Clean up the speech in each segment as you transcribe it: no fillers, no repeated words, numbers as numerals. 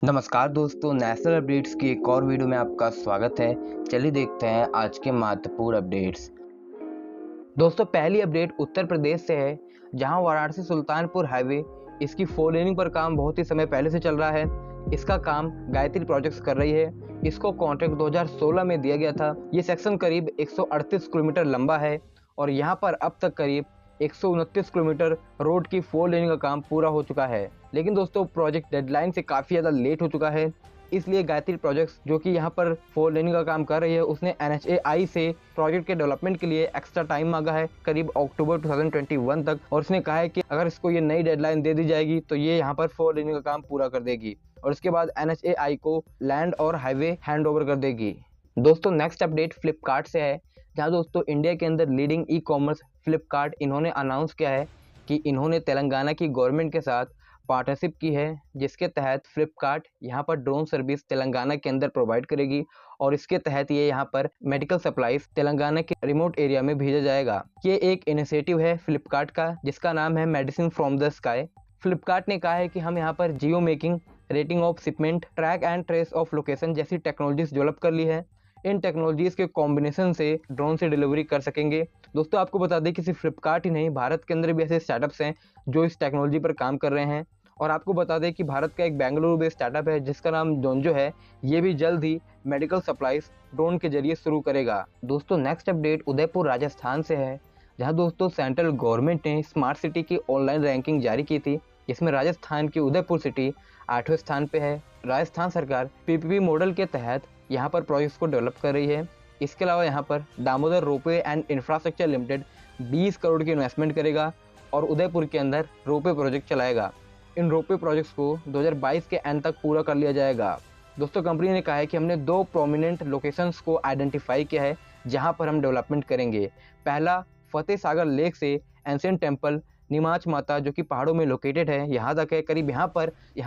नमस्कार दोस्तों, national updates की एक और वीडियो में आपका स्वागत है। चलिए देखते हैं आज के महत्वपूर्ण अपडेट्स। दोस्तों, पहली अपडेट उत्तर प्रदेश से है, जहां वाराणसी सुल्तानपुर हाईवे इसकी 4 लेनिंग पर काम बहुत ही समय पहले से चल रहा है। इसका काम गायत्री प्रोजेक्ट्स कर रही है। इसको कॉन्ट्रैक्ट 2016 में दिया गया था। ये सेक्शन करीब 138 किलोमीटर लंबा है और यहाँ पर अब तक करीब 129 किलोमीटर रोड की 4 लेनिंग का काम पूरा हो चुका है। लेकिन दोस्तों, प्रोजेक्ट डेडलाइन से काफ़ी ज़्यादा लेट हो चुका है, इसलिए गायत्री प्रोजेक्ट्स जो कि यहाँ पर 4 लेनिंग का काम कर रही है, उसने NHAI से प्रोजेक्ट के डेवलपमेंट के लिए एक्स्ट्रा टाइम मांगा है, करीब अक्टूबर 2021 तक। और उसने कहा है कि अगर इसको ये नई डेडलाइन दे दी जाएगी तो ये यहाँ पर 4 लेनिंग का काम पूरा कर देगी और इसके बाद NHAI को लैंड और हाईवे हैंड ओवर कर देगी। दोस्तों, नेक्स्ट अपडेट फ्लिपकार्ट से है, जहाँ दोस्तों इंडिया के अंदर लीडिंग ई कॉमर्स फ्लिपकार्ट इन्होंने अनाउंस किया है कि इन्होंने तेलंगाना की गवर्नमेंट के साथ पार्टनरशिप की है, जिसके तहत फ्लिपकार्ट यहाँ पर ड्रोन सर्विस तेलंगाना के अंदर प्रोवाइड करेगी और इसके तहत ये यहाँ पर मेडिकल सप्लाईज तेलंगाना के रिमोट एरिया में भेजा जाएगा। ये एक इनिशिएटिव है फ्लिपकार्ट का, जिसका नाम है medicine from the sky. Flipkart ने कहा है कि हम यहाँ पर geo making, rating of shipment, track and trace of location जैसी टेक्नोलॉजीज डेवलप कर ली है। इन टेक्नोलॉजीज के कॉम्बिनेशन से ड्रोन से डिलीवरी कर सकेंगे। दोस्तों, आपको बता दें कि सिर्फ फ्लिपकार्ट ही नहीं, भारत के अंदर भी ऐसे स्टार्टअप्स हैं जो इस टेक्नोलॉजी पर काम कर रहे हैं। और आपको बता दें कि भारत का एक बेंगलुरु बेस्ड स्टार्टअप है जिसका नाम डोंजो है, ये भी जल्द ही मेडिकल सप्लाईज ड्रोन के जरिए शुरू करेगा। दोस्तों, नेक्स्ट अपडेट उदयपुर राजस्थान से है, जहां दोस्तों सेंट्रल गवर्नमेंट ने स्मार्ट सिटी की ऑनलाइन रैंकिंग जारी की थी, जिसमें राजस्थान की उदयपुर सिटी 8वें स्थान पे है। राजस्थान सरकार PPP मॉडल के तहत यहाँ पर प्रोजेक्ट्स को डेवलप कर रही है। इसके अलावा यहाँ पर Damodar ropeway and infrastructure limited 20 crore की इन्वेस्टमेंट करेगा और उदयपुर के अंदर रोपवे प्रोजेक्ट चलाएगा। इन रोपवे प्रोजेक्ट्स को 2022 के एंड तक पूरा कर लिया जाएगा। दोस्तों, कंपनी ने कहा है कि हमने 2 प्रोमिनेंट लोकेशंस को आइडेंटिफाई किया है जहाँ पर हम डेवलपमेंट करेंगे। पहला फतेह सागर लेक से एंशिएंट टेम्पल निमाच माता, जो कि पहाड़ों में लोकेटेड है, यहाँ तक है। करीब यहाँ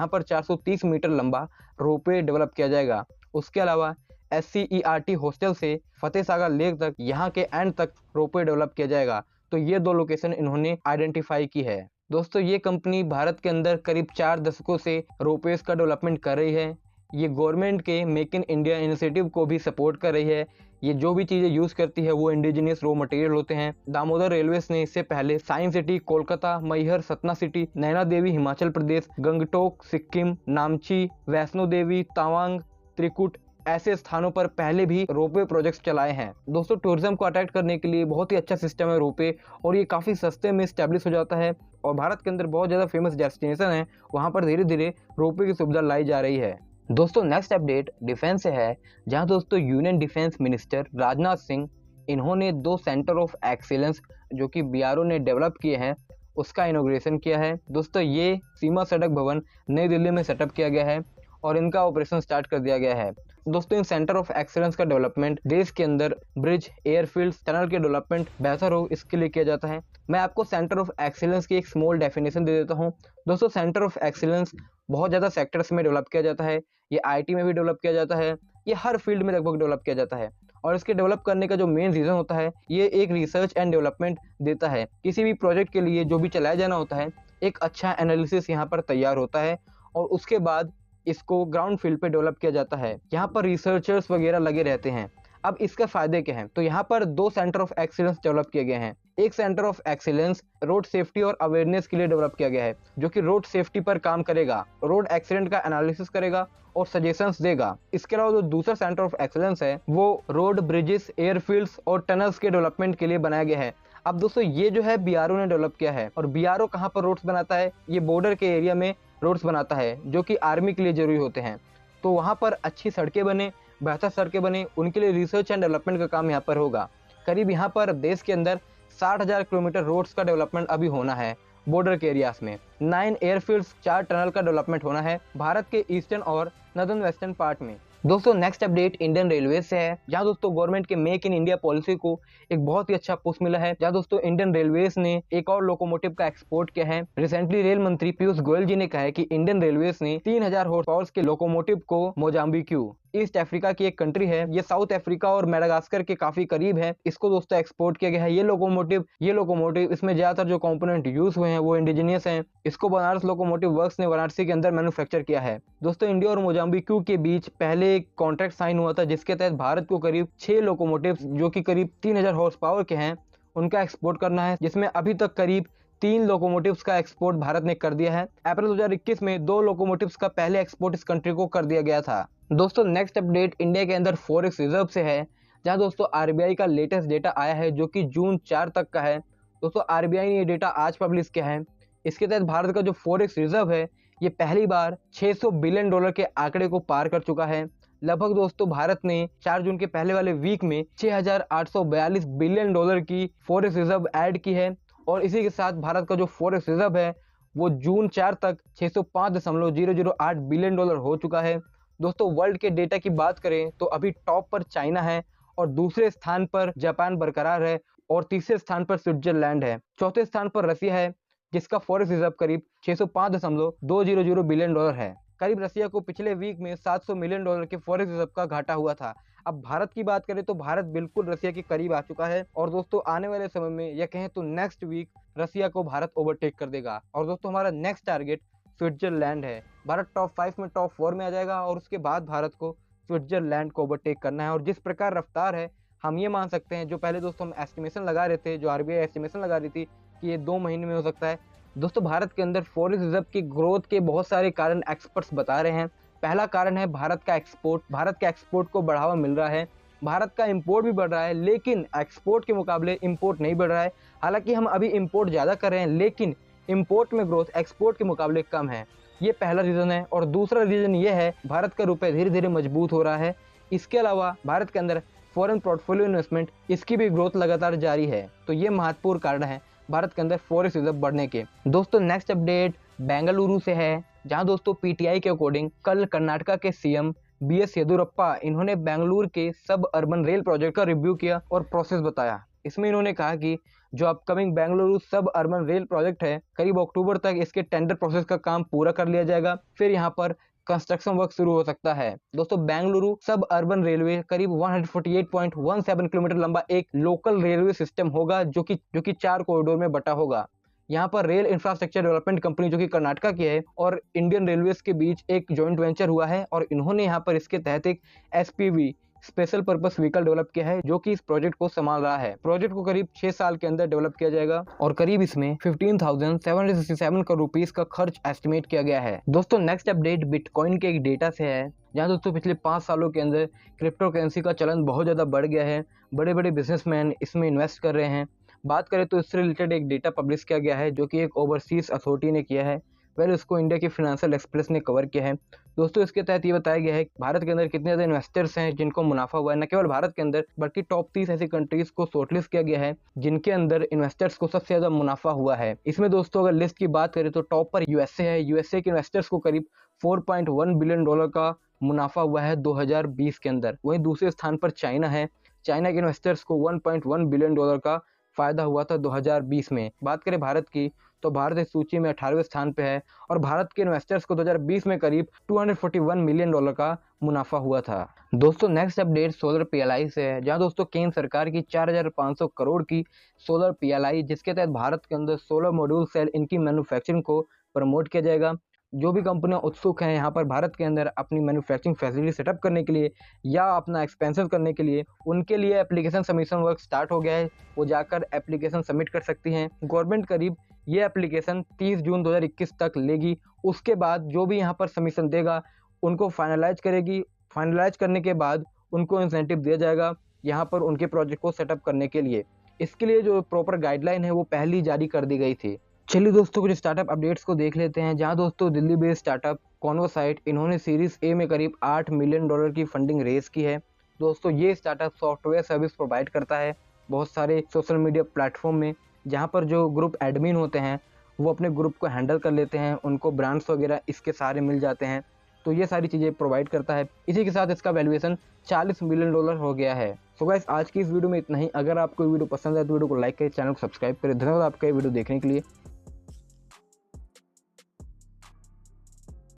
पर 430 मीटर लंबा रोपवे डेवलप किया जाएगा। उसके अलावा SCERT हॉस्टल से फतेह सागर लेक तक यहाँ के एंड तक रोपवे डेवलप किया जाएगा। तो ये 2 लोकेशन इन्होंने आइडेंटिफाई की है। दोस्तों, ये कंपनी भारत के अंदर करीब 4 दशकों से रोपवेज का डेवलपमेंट कर रही है। ये गवर्नमेंट के मेक इन इंडिया इनिशिएटिव को भी सपोर्ट कर रही है। ये जो भी चीज़ें यूज़ करती है वो इंडिजिनियस रॉ मटेरियल होते हैं। दामोदर रेलवेज ने इससे पहले science city Kolkata, Maihar Satna city, Naina Devi Himachal Pradesh, Gangtok Sikkim, Namchi, Vaishno Devi, Tawang, Trikut ऐसे स्थानों पर पहले भी रोपवे प्रोजेक्ट्स चलाए हैं। दोस्तों, टूरिज्म को अट्रैक्ट करने के लिए बहुत ही अच्छा सिस्टम है रोपवे, और ये काफ़ी सस्ते में स्टैब्लिश हो जाता है और भारत के अंदर बहुत ज़्यादा फेमस डेस्टिनेशन है, वहाँ पर धीरे धीरे रोपवे की सुविधा लाई जा रही है। दोस्तों, नेक्स्ट अपडेट डिफेंस से है, जहां दोस्तों union defence minister Rajnath Singh इन्होंने 2 सेंटर ऑफ एक्सीलेंस जो कि BRO ने डेवलप किए हैं, उसका इनॉग्रेशन किया है। दोस्तों, ये सीमा सड़क भवन नई दिल्ली में सेटअप किया गया है और इनका ऑपरेशन स्टार्ट कर दिया गया है। दोस्तों, इन सेंटर ऑफ एक्सीलेंस का डेवलपमेंट देश के अंदर ब्रिज, एयरफील्ड, टनल के डेवलपमेंट बेहतर हो, इसके लिए किया जाता है। मैं आपको सेंटर ऑफ एक्सीलेंस की एक स्मॉल डेफिनेशन दे देता हूँ। दोस्तों, सेंटर ऑफ एक्सीलेंस बहुत ज़्यादा सेक्टर्स में डेवलप किया जाता है। ये IT में भी डेवलप किया जाता है, ये हर फील्ड में लगभग डेवलप किया जाता है। और इसके डेवलप करने का जो मेन रीज़न होता है, ये एक रिसर्च एंड डेवलपमेंट देता है। किसी भी प्रोजेक्ट के लिए जो भी चलाया जाना होता है, एक अच्छा एनालिसिस यहाँ पर तैयार होता है और उसके बाद इसको ग्राउंड फील्ड पे डेवलप किया जाता है। यहाँ पर रिसर्चर्स वगैरह लगे रहते हैं। अब इसका फायदे क्या हैं? तो यहाँ पर 2 सेंटर ऑफ एक्सीलेंस डेवलप किए गए हैं। एक centre of excellence road safety और अवेयरनेस के लिए डेवलप किया गया है, जो कि रोड सेफ्टी पर काम करेगा, रोड एक्सीडेंट का एनालिसिस करेगा और सजेशंस देगा। इसके अलावा जो दूसरा सेंटर ऑफ एक्सीलेंस है वो रोड, ब्रिजेस, एयरफील्ड्स और टनल्स के डेवलपमेंट के लिए बनाया गया है। अब दोस्तों, ये जो है BRO ने डेवलप किया है और BRO कहाँ पर रोड्स बनाता है? ये बॉर्डर के एरिया में रोड्स बनाता है, जो कि आर्मी के लिए जरूरी होते हैं। तो वहाँ पर अच्छी सड़कें बने, बेहतर सड़कें बने, उनके लिए रिसर्च एंड डेवलपमेंट का काम यहाँ पर होगा। करीब यहाँ पर देश के अंदर 60,000 किलोमीटर रोड्स का डेवलपमेंट अभी होना है बॉर्डर के एरियाज में। 9 एयरफील्ड्स, 4 टनल का डेवलपमेंट होना है भारत के ईस्टर्न और नॉर्दर्न वेस्टर्न पार्ट में। दोस्तों, नेक्स्ट अपडेट इंडियन रेलवे से है, जहां दोस्तों गवर्नमेंट के मेक इन इंडिया पॉलिसी को एक बहुत ही अच्छा पुश मिला है। जहां दोस्तों इंडियन रेलवेज ने एक और लोकोमोटिव का एक्सपोर्ट किया है। रिसेंटली रेल मंत्री पीयूष गोयल जी ने कहा है कि इंडियन रेलवेज ने 3000 हॉर्स पावर के लोकोमोटिव को मोजाम्बिक ईस्ट अफ्रीका की एक कंट्री है। ये साउथ अफ्रीका और मेडागास्कर के काफी करीब है। इसको दोस्तों एक्सपोर्ट किया गया है। ये लोकोमोटिव इसमें ज्यादातर जो कंपोनेंट यूज हुए हैं वो इंडिजिनियस हैं। इसको बनारस लोकोमोटिव वर्क्स ने वाराणसी के अंदर मैन्युफैक्चर किया है। दोस्तों इंडिया और मोजाम्बिक के बीच पहले एक कॉन्ट्रैक्ट साइन हुआ था, जिसके तहत भारत को करीब 6 लोकोमोटिव जो कि करीब 3000 हॉर्स पावर के हैं उनका एक्सपोर्ट करना है, जिसमें अभी तक करीब 3 लोकोमोटिव्स का एक्सपोर्ट भारत ने कर दिया है। अप्रैल 2021 में 2 लोकोमोटिव्स का पहले एक्सपोर्ट इस कंट्री को कर दिया गया था। दोस्तों नेक्स्ट अपडेट इंडिया के अंदर फॉरेक्स रिजर्व से है, जहां दोस्तों आरबीआई का लेटेस्ट डेटा आया है जो कि जून 4 तक का है। दोस्तों आरबीआई ने ये डेटा आज पब्लिश किया है। इसके तहत भारत का जो फॉरेक्स रिजर्व है ये पहली बार $600 बिलियन के आंकड़े को पार कर चुका है। लगभग दोस्तों भारत ने 4 जून के पहले वाले वीक में $6,842 बिलियन की फॉरेक्स रिजर्व ऐड की है, और इसी के साथ भारत का जो फॉरेक्स रिजर्व है वो जून 4 तक $605.008 बिलियन हो चुका है। दोस्तों वर्ल्ड के डेटा की बात करें तो अभी टॉप पर चाइना है, और दूसरे स्थान पर जापान बरकरार है, और तीसरे स्थान पर स्विट्जरलैंड है। चौथे स्थान पर रसिया है, जिसका फॉरेक्स रिजर्व करीब $605.200 बिलियन है। करीब रसिया को पिछले वीक में $700 मिलियन के फॉरेक्स रिजर्व का घाटा हुआ था। अब भारत की बात करें तो भारत बिल्कुल रसिया के करीब आ चुका है, और दोस्तों आने वाले समय में या कहें तो नेक्स्ट वीक रसिया को भारत ओवरटेक कर देगा। और दोस्तों हमारा नेक्स्ट टारगेट स्विट्जरलैंड है। भारत टॉप 5 में टॉप 4 में आ जाएगा, और उसके बाद भारत को स्विट्जरलैंड को ओवरटेक करना है। और जिस प्रकार रफ्तार है हम ये मान सकते हैं, जो पहले दोस्तों हम एस्टिमेशन लगा रहे थे, जो आरबीआई एस्टिमेशन लगा रही थी कि ये 2 महीने में हो सकता है। दोस्तों भारत के अंदर फॉरेक्स रिजर्व की ग्रोथ के बहुत सारे कारण एक्सपर्ट्स बता रहे हैं। पहला कारण है भारत का एक्सपोर्ट। भारत के एक्सपोर्ट को बढ़ावा मिल रहा है। भारत का इंपोर्ट भी बढ़ रहा है, लेकिन एक्सपोर्ट के मुकाबले इंपोर्ट नहीं बढ़ रहा है। हालांकि हम अभी इंपोर्ट ज़्यादा कर रहे हैं, लेकिन इंपोर्ट में ग्रोथ एक्सपोर्ट के मुकाबले कम है। ये पहला रीज़न है। और दूसरा रीज़न ये है भारत का रुपये धीरे धीरे मजबूत हो रहा है। इसके अलावा भारत के अंदर फॉरेन पोर्टफोलियो इन्वेस्टमेंट इसकी भी ग्रोथ लगातार जारी है। तो ये महत्वपूर्ण कारण है भारत के अंदर फॉरेक्स रिजर्व बढ़ने के। दोस्तों नेक्स्ट अपडेट बेंगलुरु से है, जहां दोस्तों पीटीआई के अकॉर्डिंग कल कर्नाटका के सीएम बीएस येदियुरप्पा इन्होंने बेंगलुरु के सब अर्बन रेल प्रोजेक्ट का रिव्यू किया और प्रोसेस बताया। इसमें इन्होंने कहा कि जो अपकमिंग बेंगलुरु सब अर्बन रेल प्रोजेक्ट है, करीब अक्टूबर तक इसके टेंडर प्रोसेस का काम पूरा कर लिया जाएगा, फिर यहाँ पर कंस्ट्रक्शन वर्क शुरू हो सकता है। दोस्तों बेंगलुरु सब अर्बन रेलवे करीब 148.17 किलोमीटर लंबा एक लोकल रेलवे सिस्टम होगा, जो कि 4 कॉरिडोर में बटा होगा। यहाँ पर रेल इंफ्रास्ट्रक्चर डेवलपमेंट कंपनी जो कि कर्नाटका की है और इंडियन रेलवेज के बीच एक जॉइंट वेंचर हुआ है, और इन्होंने यहाँ पर इसके तहत एक SPV special purpose vehicle develop किया है, जो कि इस प्रोजेक्ट को संभाल रहा है। प्रोजेक्ट को करीब 6 साल के अंदर डेवलप किया जाएगा, और करीब इसमें 15,767 करोड़ रुपीस का खर्च एस्टिमेट किया गया है। दोस्तों नेक्स्ट अपडेट बिटकॉइन के एक डेटा से है, जहां दोस्तों पिछले 5 सालों के अंदर क्रिप्टो करेंसी का चलन बहुत ज़्यादा बढ़ गया है। बड़े बड़े बिजनेसमैन इसमें इन्वेस्ट कर रहे हैं। बात करें तो इससे रिलेटेड एक डेटा पब्लिश किया गया है, जो कि एक ओवरसीज अथॉरिटी ने किया है। पहले उसको इंडिया की फाइनेंशियल एक्सप्रेस ने कवर किया है। दोस्तों इसके तहत ये बताया गया है कि भारत के अंदर कितने ज़्यादा इन्वेस्टर्स हैं जिनको मुनाफा हुआ है। न केवल भारत के अंदर बल्कि टॉप 30 ऐसी कंट्रीज को शॉर्टलिस्ट किया गया है जिनके अंदर इन्वेस्टर्स को सबसे ज़्यादा मुनाफा हुआ है। इसमें दोस्तों अगर लिस्ट की बात करें तो टॉप पर यूएसए है। यूएसए के इन्वेस्टर्स को करीब $4.1 बिलियन का मुनाफा हुआ है 2020 के अंदर। वहीं दूसरे स्थान पर चाइना है। चाइना के इन्वेस्टर्स को $1.1 बिलियन का फायदा हुआ था 2020 में। बात करें भारत की तो भारत इस सूची में 18वें स्थान पे है, और भारत के इन्वेस्टर्स को 2020 में करीब $241 मिलियन का मुनाफा हुआ था। दोस्तों नेक्स्ट अपडेट सोलर पीएलआई से है, जहां दोस्तों केंद्र सरकार की 4,500 करोड़ की सोलर पीएलआई, जिसके तहत भारत के अंदर सोलर मॉड्यूल सेल इनकी मैन्युफैक्चरिंग को प्रमोट किया जाएगा। जो भी कंपनियां उत्सुक हैं यहाँ पर भारत के अंदर अपनी मैन्युफैक्चरिंग फैसिलिटी सेटअप करने के लिए या अपना एक्सपेंशन करने के लिए, उनके लिए एप्लीकेशन सबमिशन वर्क स्टार्ट हो गया है। वो जाकर एप्लीकेशन सबमिट कर सकती हैं। गवर्नमेंट करीब ये एप्लीकेशन 30 जून 2021 तक लेगी। उसके बाद जो भी यहाँ पर सबमिशन देगा उनको फाइनलाइज करेगी। फाइनलाइज करने के बाद उनको इंसेंटिव दिया जाएगा यहाँ पर उनके प्रोजेक्ट को सेटअप करने के लिए। इसके लिए जो प्रॉपर गाइडलाइन है वो पहले जारी कर दी गई थी। चलिए दोस्तों कुछ स्टार्टअप अपडेट्स को देख लेते हैं, जहां दोस्तों दिल्ली बेस्ड स्टार्टअप कॉन्वर्साइट इन्होंने सीरीज ए में करीब $8 मिलियन की फंडिंग रेज की है। दोस्तों ये स्टार्टअप सॉफ्टवेयर सर्विस प्रोवाइड करता है बहुत सारे सोशल मीडिया प्लेटफॉर्म में, जहां पर जो ग्रुप एडमिन होते हैं वो अपने ग्रुप को हैंडल कर लेते हैं, उनको ब्रांड्स वगैरह इसके सारे मिल जाते हैं। तो ये सारी चीज़ें प्रोवाइड करता है। इसी के साथ इसका वैल्यूएशन $40 मिलियन हो गया है। सो गाइस आज की इस वीडियो में इतना ही। अगर आपको वीडियो पसंद है तो वीडियो को लाइक करें, चैनल को सब्सक्राइब करें। धन्यवाद आपका ये वीडियो देखने के लिए।